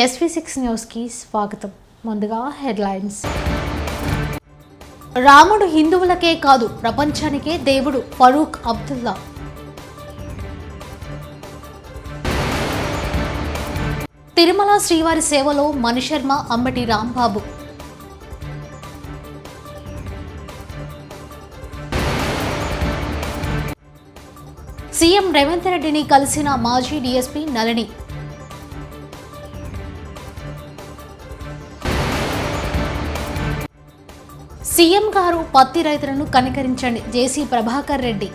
SV6 news కి స్వాగతం. ముందుగా హెడ్లైన్స్. రాముడు హిందువులకే కాదు ప్రపంచానికే దేవుడు ఫరూక్ అబ్దుల్లా. తిరుమల శ్రీవారి సేవలో మణిశర్మ అంబటి రాంబాబు. సీఎం రేవంత్ రెడ్డిని కలిసిన మాజీ డీఎస్పీ నళిని. సీఎం గారు పత్తి రైతులను కనికరించండి, జేసీ ప్రభాకర్ రెడ్డి.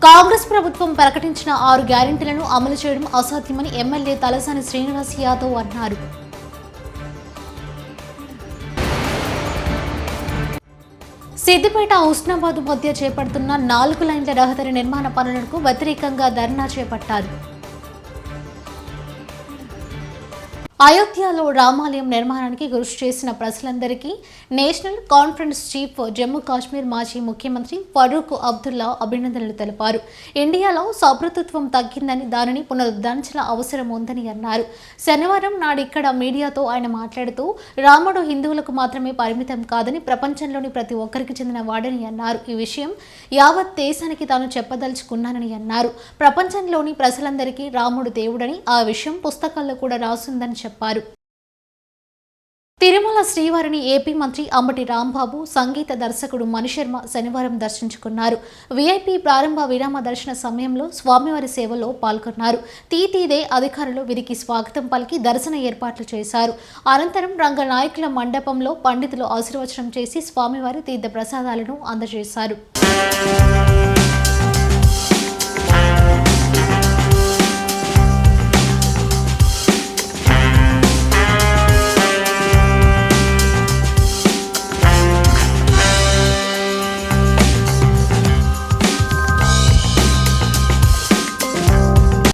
కాంగ్రెస్ ప్రభుత్వం ప్రకటించిన 6 గ్యారెంటీలను అమలు చేయడం అసాధ్యమని ఎమ్మెల్యే తలసాని శ్రీనివాస్ యాదవ్ అన్నారు. సిద్దిపేట హుస్నాబాద్ మధ్య చేపడుతున్న 4 లైన్ల రహదారి నిర్మాణ పనులకు వ్యతిరేకంగా ధర్నా చేపట్టారు. అయోధ్యలో రామాలయం నిర్మాణానికి కృషి చేసిన ప్రజలందరికీ national conference chief Jammu Kashmir మాజీ ముఖ్యమంత్రి ఫరూక్ అబ్దుల్లా అభినందనలు తెలిపారు. ఇండియాలో సౌభ్రతత్వం తగ్గిందని, దానిని పునరుద్ధరించాల్సిన అవసరం ఉందని అన్నారు. శనివారం నాడు ఇక్కడ మీడియాతో ఆయన మాట్లాడుతూ రాముడు హిందువులకు మాత్రమే పరిమితం కాదని, ప్రపంచంలోని ప్రతి ఒక్కరికి చెందిన వాడని అన్నారు. ఈ విషయం యావత్ దేశానికి తాను చెప్పదలుచుకున్నానని అన్నారు. ప్రపంచంలోని ప్రజలందరికీ రాముడు దేవుడని, ఆ విషయం పుస్తకాల్లో కూడా రాసిందని చెప్పారు. తిరుమల శ్రీవారిని ఏపీ మంత్రి అంబటి రాంబాబు, సంగీత దర్శకుడు మణిశర్మ శనివారం దర్శించుకున్నారు. వీఐపీ ప్రారంభ విరామ దర్శన సమయంలో స్వామివారి సేవలో పాల్గొన్నారు. తీతీదే అధికారులు వీరికి స్వాగతం పలికి దర్శన ఏర్పాట్లు చేశారు. అనంతరం రంగనాయకుల మండపంలో పండితులు ఆశీర్వచనం చేసి స్వామివారి తీర్థ ప్రసాదాలను అందజేశారు.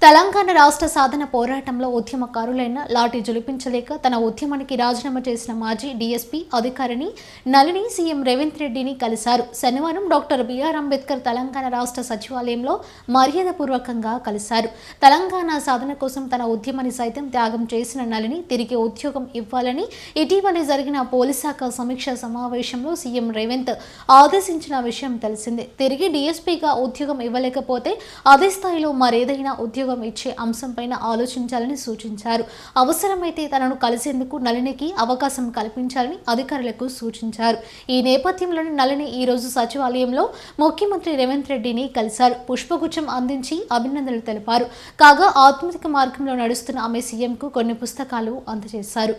తెలంగాణ రాష్ట్ర సాధన పోరాటంలో ఉద్యమకారులైన లాఠీ జులిపించలేక తన ఉద్యమానికి రాజీనామా చేసిన మాజీ డీఎస్పీ అధికారిని నళిని సీఎం రేవంత్ రెడ్డిని కలిశారు. శనివారం డాక్టర్ బిఆర్ అంబేద్కర్ తెలంగాణ రాష్ట్ర సచివాలయంలో మర్యాదపూర్వకంగా కలిశారు. తెలంగాణ సాధన కోసం తన ఉద్యమాన్ని సైతం త్యాగం చేసిన నళిని తిరిగి ఉద్యోగం ఇవ్వాలని ఇటీవలే జరిగిన పోలీస్ శాఖ సమీక్ష సమావేశంలో సీఎం రేవంత్ ఆదేశించిన విషయం తెలిసిందే. తిరిగి డీఎస్పీగా ఉద్యోగం ఇవ్వలేకపోతే అదే స్థాయిలో మరేదైనా ఉద్యోగం ఇచ్చే అంశంపైన ఆలోచించాలని సూచించారు. అవసరమైతే తనను కలిసేందుకు నళినికి అవకాశం కల్పించాలని అధికారులకు సూచించారు. ఈ నేపథ్యంలోనే నళిని ఈ రోజు సచివాలయంలో ముఖ్యమంత్రి రేవంత్ రెడ్డిని కలిశారు. పుష్పగుచ్చం అందించి అభినందనలు తెలిపారు. కాగా ఆత్మీయ మార్గంలో నడుస్తున్న ఆమె సీఎంకు కొన్ని పుస్తకాలు అందజేశారు.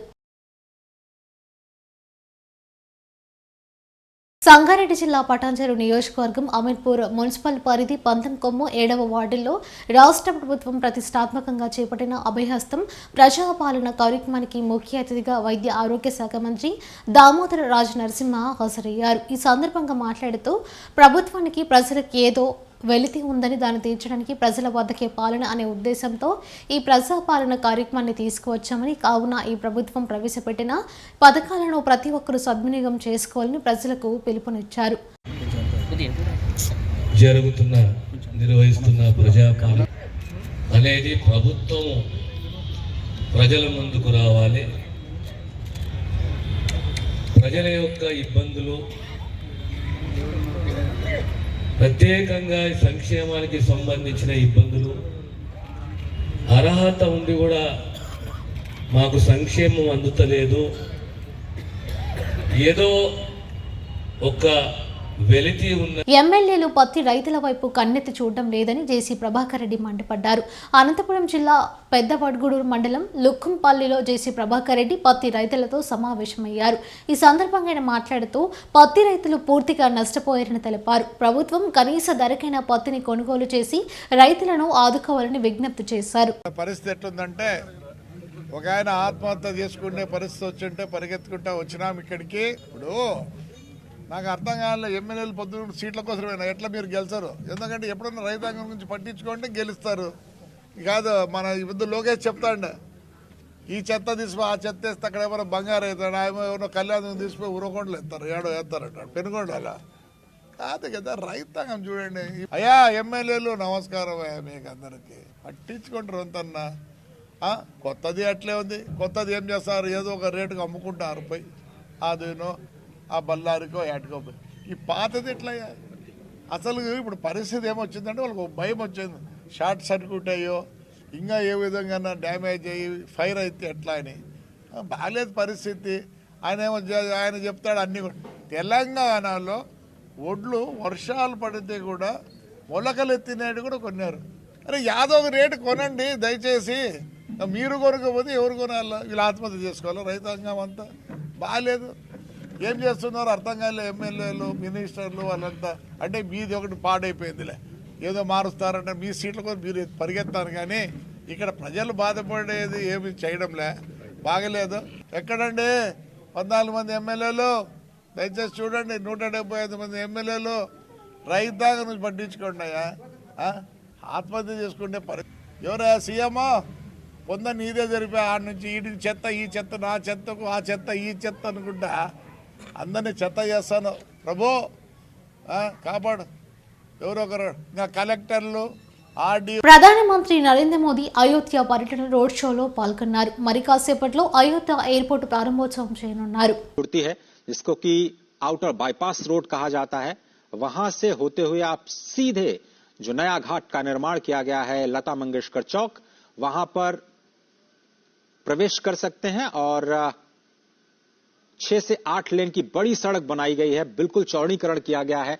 సంగారెడ్డి జిల్లా పటాన్చెరు నియోజకవర్గం అమీర్పూర్ మున్సిపల్ పరిధి పంతంకొమ్ము 7వ వార్డుల్లో రాష్ట్ర ప్రభుత్వం ప్రతిష్టాత్మకంగా చేపట్టిన అభయహస్తం ప్రజాపాలన కార్యక్రమానికి ముఖ్య అతిథిగా వైద్య ఆరోగ్య శాఖ మంత్రి దామోదర రాజ నరసింహ హాజరయ్యారు. ఈ సందర్భంగా మాట్లాడుతూ ప్రభుత్వానికి ప్రజలకు ఏదో వెలితి ఉందని దాన్ని తీర్చడానికి ప్రజల వద్దకే పాలన అనే ఉద్దేశంతో ఈ ప్రజాపాలన కార్యక్రమాన్ని తీసుకువచ్చామని, కావున ఈ ప్రభుత్వం ప్రవేశపెట్టిన పథకాలను ప్రతి ఒక్కరూ సద్వినియోగం చేసుకోవాలని ప్రజలకు పిలుపునిచ్చారు. నిర్వహిస్తున్న ప్రజాపాలన అనేది ప్రభుత్వం ప్రజల ముందుకు రావాలి, ప్రజల యొక్క ఇబ్బందులు ప్రత్యేకంగా సంక్షేమానికి సంబంధించిన ఇబ్బందులు, అర్హత ఉండి కూడా మాకు సంక్షేమం అందుతలేదు, ఏదో ఒక వెలితి ఉన్న ఎమ్మెల్యేలు పత్తి రైతుల వైపు కన్నెత్తి చూడడం లేదని జేసీ ప్రభాకర్ రెడ్డి మండిపడ్డారు. అనంతపురం జిల్లా పెద్దవడ్గూడూరు మండలం లుక్కంపల్లిలో జేసీ ప్రభాకర్ రెడ్డి పత్తి రైతులతో సమావేశమయ్యారు. ఈ సందర్భంగా ఆయన మాట్లాడుతూ పత్తి రైతులు పూర్తిగా నష్టపోయారని తెలిపారు. ప్రభుత్వం కనీస ధరకైన పత్తిని కొనుగోలు చేసి రైతులను ఆదుకోవాలని విజ్ఞప్తి చేశారు. పరిస్థితి ఎట్లుందంటే ఒక ఆయన ఆత్మహత్య చేసుకునే పరిస్థితి వచ్చింటే పరిగెత్తుకుంటా వచ్చినాం ఇక్కడికి. ఇప్పుడు నాకు అర్థం కావాలి, ఎమ్మెల్యేలు పొద్దున్న సీట్ల కోసమైనా ఎట్లా మీరు గెలిచారు? ఎందుకంటే ఎప్పుడన్నా రైతాంగం గురించి పట్టించుకుంటే గెలుస్తారు. కాదు మన ఇప్పుడు లోకేష్ చెప్తాండే ఈ చెత్త తీసిపోయి ఆ చెత్త వేస్తే అక్కడ ఏమైనా బంగారు అవుతాడు, ఏమో ఎవరో కళ్యాణం తీసిపోయి ఉరకొండలు ఎత్తారు, ఏడో వేస్తారట పెనుగొండ. అలా కాదు కదా, రైతాంగం చూడండి. అయ్యా ఎమ్మెల్యేలు నమస్కారం అయ్యా మీకు అందరికి, పట్టించుకుంటారు అంతన్నా. కొత్తది అట్లే ఉంది, కొత్తది ఏం చేస్తారు, ఏదో ఒక రేటుకు అమ్ముకుంటారు పోయి, అదేనో ఆ బల్లారికో ఏటకో పోయి. ఈ పాతది ఎట్లయ్యా అసలు ఇప్పుడు పరిస్థితి ఏమొచ్చిందంటే వాళ్ళకి ఒక భయం వచ్చింది, షార్ట్ సర్క్యూట్ అయ్యో ఇంకా ఏ విధంగా డ్యామేజ్ అయ్యి ఫైర్ అయితే ఎట్లా అని. బాగాలేదు పరిస్థితి. ఆయన చెప్తాడు అన్నీ. తెలంగాణలో ఒడ్లు వర్షాలు పడితే కూడా మొలకలు ఎత్తినట్టు కూడా కొన్నారు. అరే యాదవ్ రేటు కొనండి దయచేసి, మీరు కొనకపోతే ఎవరు కొనాలి? వీళ్ళు ఆత్మహత్య చేసుకోవాలి రైతాంగం అంతా. బాగాలేదు, ఏం చేస్తున్నారు అర్థం కాలేదు. ఎమ్మెల్యేలు మినిస్టర్లు వాళ్ళంతా అంటే మీది ఒకటి పాడైపోయిందిలే, ఏదో మారుస్తారంటే మీ సీట్ల కోసం మీరు పరిగెత్తారు, కానీ ఇక్కడ ప్రజలు బాధపడేది ఏమి చేయడంలే. బాగలేదు. ఎక్కడండి 14 మంది ఎమ్మెల్యేలు, దయచేసి చూడండి 175 మంది ఎమ్మెల్యేలు రైతాంగం నుంచి పట్టించుకోండి అయ్యా. ఆత్మహత్య చేసుకుంటే ఎవరయ్యా సీఎమో పొంద నీదే జరిపా, ఆడ నుంచి ఈడికి చెత్త, ఈ చెత్త నా చెత్తకు, ఆ చెత్త ఈ చెత్త అనుకుంటా అందరినీ చెత్త చేస్తాను. ప్రభు కాపాడు. ఎవరొకరు ఇంకా కలెక్టర్లు ప్రధానమంత్రి నరేంద్ర మోదీ అయోధ్య పర్యటన రోడ్ షోలో పాల్గొన్నారు. మరి కాసేపట్లో అయోధ్య ఎయిర్పోర్ట్ ప్రారంభోత్సవం చేయనున్నారు. जिसको कि आउटर बाईपास रोड कहा जाता है, वहां से होते हुए आप सीधे जो नया घाट का निर्माण किया गया है लता मंगेशकर चौक, वहां पर प्रवेश कर सकते हैं। और 6 से 8 लेन की बड़ी सड़क बनाई गई है, बिल्कुल चौड़ीकरण किया गया है,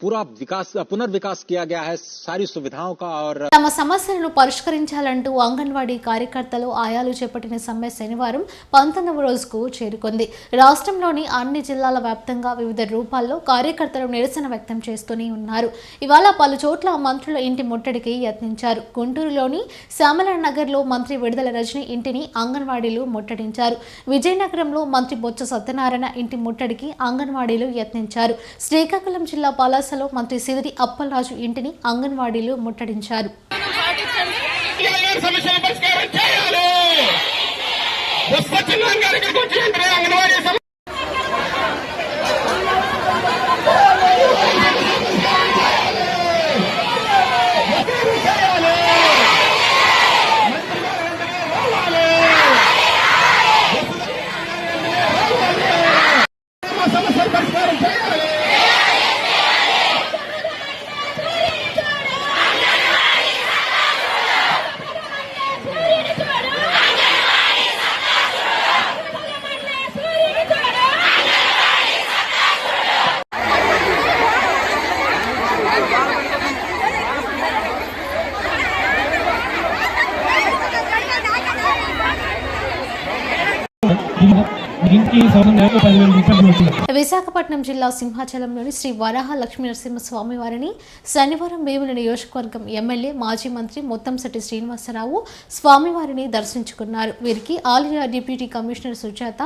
पूरा विकास पुनर्विकास किया गया है सारी सुविधाओं का। और తమ సమస్యలను పరిష్కరించాలంటూ అంగన్వాడీ కార్యకర్తలు ఆయాలు చేపట్టిన సమ్మె శనివారం 19వ రోజుకు చేరుకుంది. రాష్ట్రంలోని అన్ని జిల్లాల వ్యాప్తంగా వివిధ రూపాల్లో కార్యకర్తలు నిరసన వ్యక్తం చేస్తూనే ఉన్నారు. ఇవాళ పలు చోట్ల మంత్రుల ఇంటి ముట్టడికి యత్నించారు. గుంటూరులోని శ్యామలా నగర్లో మంత్రి విడుదల రజని ఇంటిని అంగన్వాడీలు ముట్టడించారు. విజయనగరంలో మంత్రి బొత్స సత్యనారాయణ ఇంటి ముట్టడికి అంగన్వాడీలు యత్నించారు. శ్రీకాకుళం జిల్లా పలాసలో మంత్రి సిదిరి అప్పలరాజు ఇంటిని అంగన్వాడీలు ముట్టడించారు. విశాఖపట్నం జిల్లా సింహాచలంలోని శ్రీ వరాహ లక్ష్మీ నరసింహ స్వామి వారిని శనివారం వేముల నియోజకవర్గం ఎమ్మెల్యే మాజీ మంత్రి ముత్తంశెట్టి శ్రీనివాసరావు స్వామివారిని దర్శించుకున్నారు. వీరికి ఆలయ డిప్యూటీ కమిషనర్ సుజాత,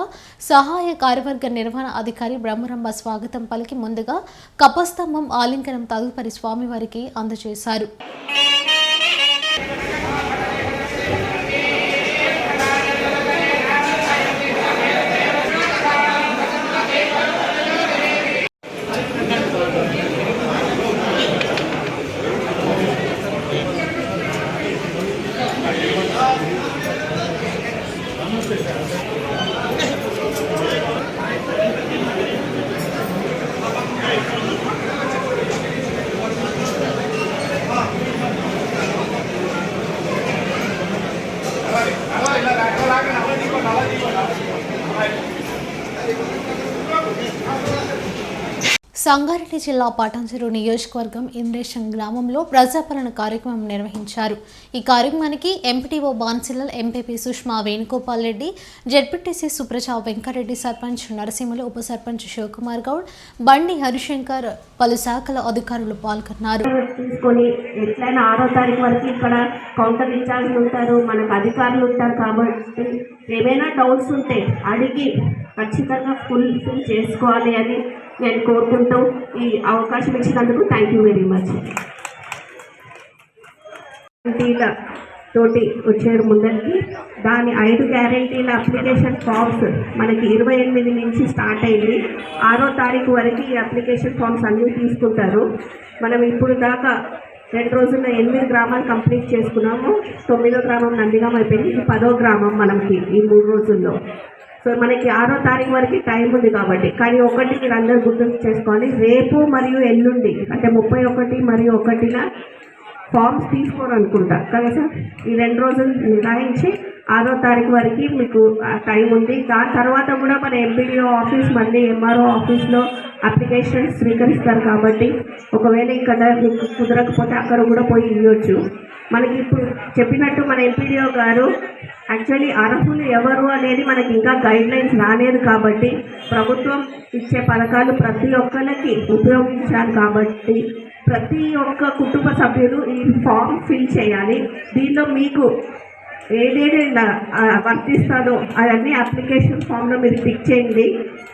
సహాయ కార్యవర్గ నిర్వహణ అధికారి బ్రహ్మరంభ స్వాగతం పలికి ముందుగా కపస్తంభం ఆలింగనం తదుపరి స్వామివారికి అందజేశారు. సంగారెడ్డి జిల్లా పటాన్చెరు నియోజకవర్గం ఇంద్రేశం గ్రామంలో ప్రజాపాలన కార్యక్రమం నిర్వహించారు. ఈ కార్యక్రమానికి MPTO Bansilal, MPP Sushma Venugopal Reddy, ZPTC Supraja Venkareddy, sarpanch Narasimhulu, ఉప సర్పంచ్ శివకుమార్ గౌడ్, బండి హరిశంకర్, పలు శాఖల అధికారులు పాల్గొన్నారు. తీసుకొని ఎట్లయినా 6వ తారీఖు వరకు ఇక్కడ కౌంటర్ ఇన్ఛార్జ్ ఉంటారు, మనకు అధికారులు ఉంటారు. కాబట్టి ఏమైనా డౌట్స్ ఉంటే అడిగి ఖచ్చితంగా ఫుల్ చేసుకోవాలి అని నేను కోరుకుంటూ ఈ అవకాశం ఇచ్చినందుకు థ్యాంక్ యూ వెరీ మచ్. తోటి వచ్చారు ముందరికి. దాని 5 గ్యారెంటీల అప్లికేషన్ ఫామ్స్ మనకి 28 నుంచి స్టార్ట్ అయింది. 6వ తారీఖు వరకు ఈ అప్లికేషన్ ఫామ్స్ అన్నీ తీసుకుంటారు. మనం ఇప్పుడు దాకా 2 రోజుల్లో 8 గ్రామాలు కంప్లీట్ చేసుకున్నాము. 9వ గ్రామం నందిగాం అయిపోయింది. ఇది 10వ గ్రామం మనకి ఈ 3 రోజుల్లో. సో మనకి 6వ తారీఖు వరకు టైం ఉంది కాబట్టి. కానీ ఒకటి మీరు అందరూ గుర్తు చేసుకోవాలి, రేపు మరియు ఎల్లుండి అంటే 31 మరియు 1న ఫామ్స్ తీసుకోరనుకుంటా కదా సార్. ఈ 2 రోజులు నిర్ణయించి 6వ తారీఖు వరకు మీకు టైం ఉంది. దాని తర్వాత కూడా మన ఎంపీడీఓ ఆఫీస్ మళ్ళీ ఎంఆర్ఓ ఆఫీస్లో అప్లికేషన్స్ స్వీకరిస్తారు కాబట్టి ఒకవేళ ఇక్కడ మీకు కుదరకపోతే అక్కడ కూడా పోయి ఇవ్వచ్చు. మనకి ఇప్పుడు చెప్పినట్టు మన ఎంపీడీఓ గారు యాక్చువల్లీ అర్హులు ఎవరు అనేది మనకి ఇంకా గైడ్ లైన్స్ రాలేదు కాబట్టి ప్రభుత్వం ఇచ్చే పథకాలు ప్రతి ఒక్కరికి ఉపయోగించాలి కాబట్టి ప్రతి ఒక్క కుటుంబ సభ్యులు ఈ ఫామ్ ఫిల్ చేయాలి. దీనిలో మీకు ఏదేది వర్తిస్తుందో అవన్నీ అప్లికేషన్ ఫామ్లో మీరు టిక్ చేయండి.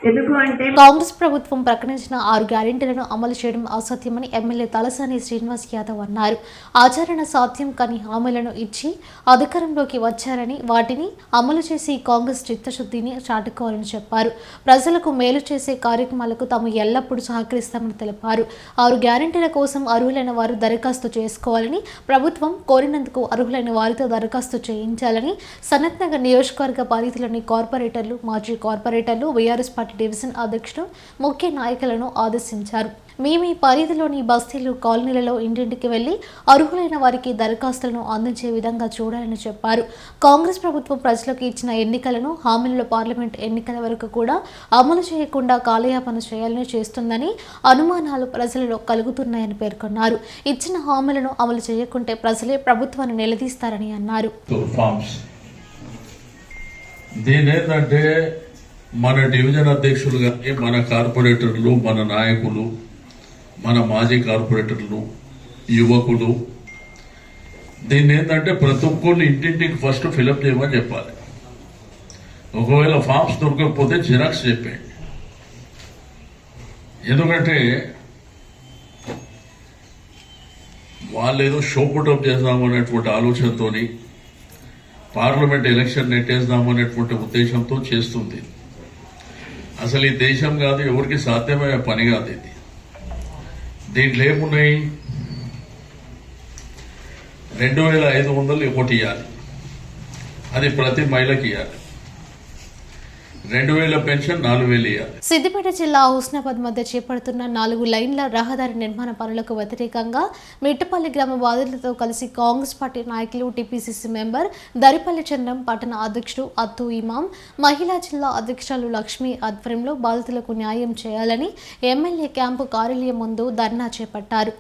ఎందుకు అంటే కాంగ్రెస్ ప్రభుత్వం ప్రకటించిన 6 గ్యారెంటీలను అమలు చేయడం అసాధ్యమని ఎమ్మెల్యే తలసాని శ్రీనివాస్ యాదవ్ అన్నారు. ఆచరణ సాధ్యం కాని హామీలను ఇచ్చి అధికారంలోకి వచ్చారని వాటిని అమలు చేసి కాంగ్రెస్ చిత్తశుద్ధిని చాటుకోవాలని చెప్పారు. ప్రజలకు మేలు చేసే కార్యక్రమాలకు తాము ఎల్లప్పుడూ సహకరిస్తామని తెలిపారు. 6 గ్యారెంటీల కోసం అర్హులైన వారు దరఖాస్తు చేసుకోవాలని, ప్రభుత్వం కోరినందుకు అర్హులైన వారితో దరఖాస్తు చేయించాలని సనత్ నగర్ నియోజకవర్గ పరిధిలోని కార్పొరేటర్లు, మాజీ కార్పొరేటర్లు, బీఆర్ఎస్ పార్టీ డివిజన్ అధ్యక్షులు, ముఖ్య నాయకులను ఆదేశించారు. మేము ఈ పరిధిలోని బస్తీలు, కాలనీలలో ఇంటింటికి వెళ్లి అర్హులైన వారికి దరఖాస్తులను అందించే విధంగా చూడాలని చెప్పారు. కాంగ్రెస్ ప్రభుత్వం ప్రజలకు ఇచ్చిన ఎన్నికలను హామీలలో పార్లమెంట్ ఎన్నికల వరకు కూడా అమలు చేయకుండా కాలయాపన చేయాలని చేస్తుందని అనుమానాలు ప్రజలలో కలుగుతున్నాయని పేర్కొన్నారు. ఇచ్చిన హామీలను అమలు చేయకుంటే ప్రజలే ప్రభుత్వాన్ని నిలదీస్తారని అన్నారు. దీనేంటంటే మన డివిజన్ అధ్యక్షులు కానీ, మన కార్పొరేటర్లు, మన నాయకులు, మన మాజీ కార్పొరేటర్లు, యువకులు దీన్ని ఏంటంటే ప్రతి ఒక్కరిని ఇంటింటికి ఫస్ట్ ఫిలప్ చేయమని చెప్పాలి. ఒకవేళ ఫామ్స్ దొరకకపోతే జిరాక్స్ చెప్పండి. ఎందుకంటే వాళ్ళు ఏదో షో పుటప్ చేద్దామనేటువంటి ఆలోచనతోని పార్లమెంట్ ఎలక్షన్ నెట్టేద్దామనేటువంటి ఉద్దేశంతో చేస్తుంది. అసలు ఈ దేశం కాదు, ఎవరికి సాధ్యమయ్యే పని కాదు ఇది. దీంట్లో ఏమున్నాయి, 2500 ఒకటి ఇవ్వాలి, అది ప్రతి మహిళకి ఇవ్వాలి. 2000 పెన్షన్ 4000 ఇవ్వాలి. సిద్దిపేట జిల్లా హుస్నాబాద్ మధ్య చేపడుతున్న 4 లైన్ల రహదారి నిర్మాణ పనులకు వ్యతిరేకంగా మిట్టపల్లి గ్రామ బాధితులతో కలిసి కాంగ్రెస్ పార్టీ నాయకులు, టీపీసీసీ మెంబర్ దరిపల్లి చంద్రం, పట్టణ అధ్యక్షుడు అత్తు ఇమాం, మహిళా జిల్లా అధ్యక్షులు లక్ష్మి ఆధ్వర్యంలో బాధితులకు న్యాయం చేయాలని ఎమ్మెల్యే క్యాంపు కార్యాలయం ముందు ధర్నా చేపట్టారు.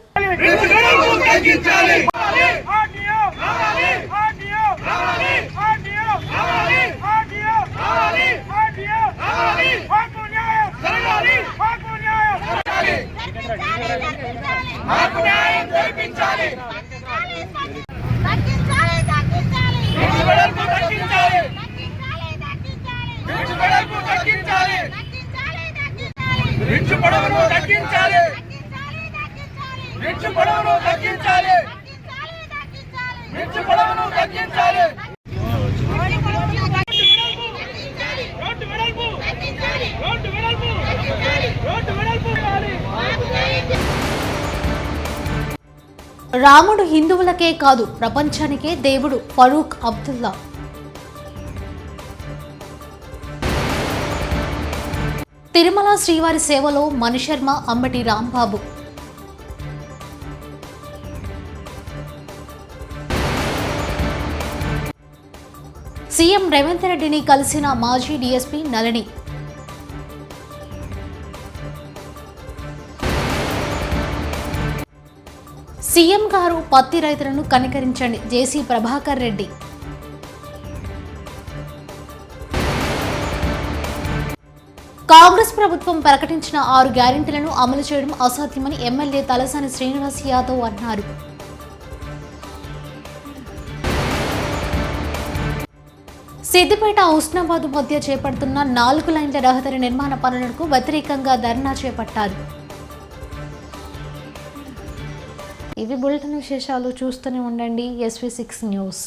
రాముడు హిందువులకే కాదు ప్రపంచానికే దేవుడు. ఫరూక్ అబ్దుల్లా. తిరుమల శ్రీవారి సేవలో మణిశర్మ, అంబటి రాంబాబు. సీఎం రేవంత్ రెడ్డిని కలిసిన మాజీ డీఎస్పీ నళిని. సీఎం గారు పత్తి రైతులను కనికరించండి, జేసీ ప్రభాకర్ రెడ్డి. కాంగ్రెస్ ప్రభుత్వం ప్రకటించిన 6 గ్యారెంటీలను అమలు చేయడం అసాధ్యమని ఎమ్మెల్యే తలసాని శ్రీనివాస్ యాదవ్ అన్నారు. సిద్దిపేట హుస్నాబాద్ మధ్య చేపడుతున్న 4 లైన్ల రహదారి నిర్మాణ పనులకు వ్యతిరేకంగా ధర్నా చేపట్టారు. ఇవి బులెటిన్ విశేషాలు. చూస్తూనే ఉండండి SV6 న్యూస్.